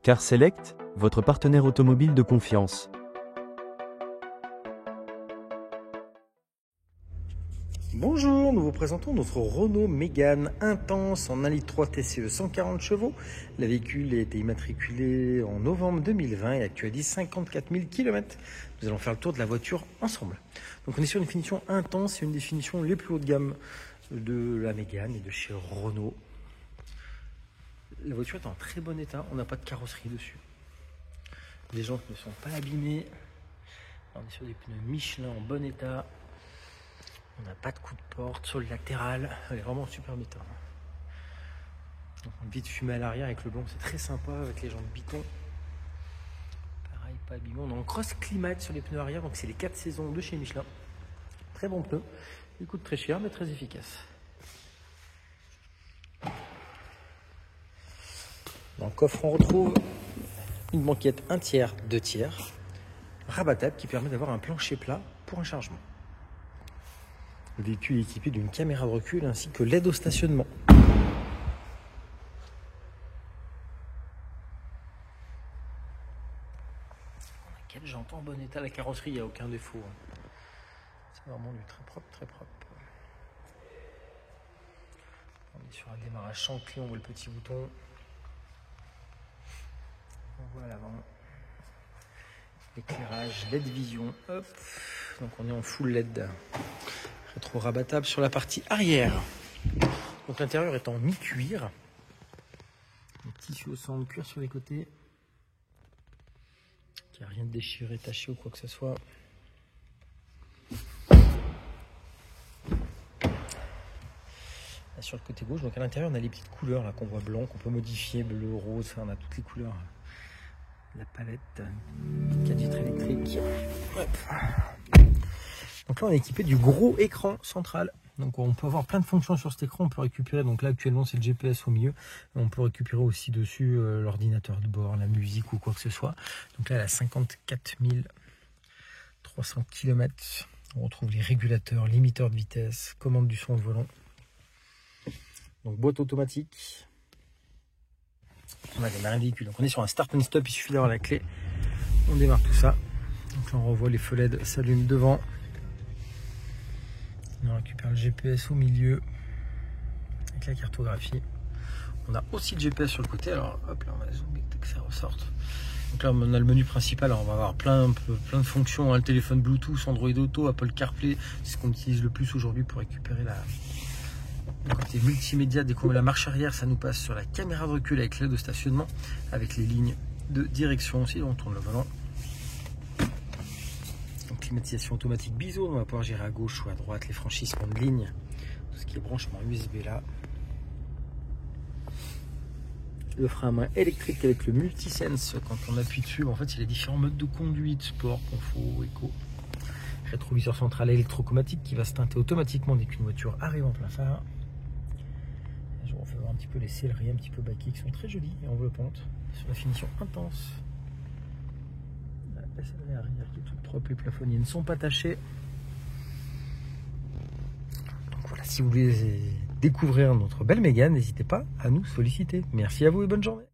Car Select, votre partenaire automobile de confiance. Bonjour, nous vous présentons notre Renault Mégane Intense en 1,3 litre TCE 140 chevaux. Le véhicule a été immatriculé en novembre 2020 et actualise 54 000 km. Nous allons faire le tour de la voiture ensemble. Donc on est sur une finition intense, c'est une des finitions les plus haut de gamme de la Mégane et de chez Renault. La voiture est en très bon état, on n'a pas de carrosserie dessus. Les jantes ne sont pas abîmées. On est sur des pneus Michelin en bon état. On n'a pas de coup de porte sur le latéral. Elle est vraiment en super état. Donc on vide fumée à l'arrière avec le blanc, c'est très sympa avec les jantes Biton. Pareil, pas abîmé. On est en cross climate sur les pneus arrière, donc c'est les 4 saisons de chez Michelin. Très bon pneu. Il coûte très cher mais très efficace. Dans le coffre, on retrouve une banquette 1 tiers, 2 tiers, rabattable qui permet d'avoir un plancher plat pour un chargement. Le véhicule est équipé d'une caméra de recul ainsi que l'aide au stationnement. On a 4 jantes en bon état, la carrosserie, il n'y a aucun défaut. C'est vraiment du très propre, très propre. On est sur un démarrage sans clé, on voit le petit bouton. On voit à l'avant. Éclairage, LED vision, hop. Donc on est en full LED. Rétro rabattable sur la partie arrière. Donc l'intérieur est en mi-cuir. Un tissu au sang de cuir sur les côtés. Il n'y a rien de déchiré, taché ou quoi que ce soit. Là, sur le côté gauche, donc à l'intérieur on a les petites couleurs là qu'on voit blanc, qu'on peut modifier, bleu, rose, enfin, on a toutes les couleurs. La palette, 4 vitres électriques. Hop. Donc là on est équipé du gros écran central. Donc on peut avoir plein de fonctions sur cet écran. On peut récupérer, donc là actuellement c'est le GPS au milieu. On peut récupérer aussi dessus l'ordinateur de bord, la musique ou quoi que ce soit. Donc là elle a 54 300 km. On retrouve les régulateurs, limiteurs de vitesse, commande du son de volant. Donc boîte automatique. On va démarrer le véhicule. Donc on est sur un start and stop, il suffit d'avoir la clé. On démarre tout ça. Donc là on revoit les feux LED s'allument devant. On récupère le GPS au milieu avec la cartographie. On a aussi le GPS sur le côté. Alors hop là on va zoomer dès que ça ressorte. Donc là on a le menu principal. Alors on va avoir plein de fonctions, hein, le téléphone Bluetooth, Android Auto, Apple CarPlay. C'est ce qu'on utilise le plus aujourd'hui pour récupérer le côté multimédia. Dès qu'on met la marche arrière, ça nous passe sur la caméra de recul avec l'aide de stationnement, avec les lignes de direction aussi. On tourne le volant. Donc, climatisation automatique biseau, on va pouvoir gérer à gauche ou à droite les franchissements de ligne, tout ce qui est branchement USB là. Le frein à main électrique avec le multisense, quand on appuie dessus, en fait il y a différents modes de conduite, sport, confort, éco. Rétroviseur central électrochromatique qui va se teinter automatiquement dès qu'une voiture arrive en plein phare. Je vous refais voir un petit peu les selleries un petit peu baquées qui sont très jolies et enveloppantes sur la finition intense. La sellerie arrière qui est toute propre, les plafonniers ne sont pas tachés. Donc voilà, si vous voulez découvrir notre belle Mégane, n'hésitez pas à nous solliciter. Merci à vous et bonne journée.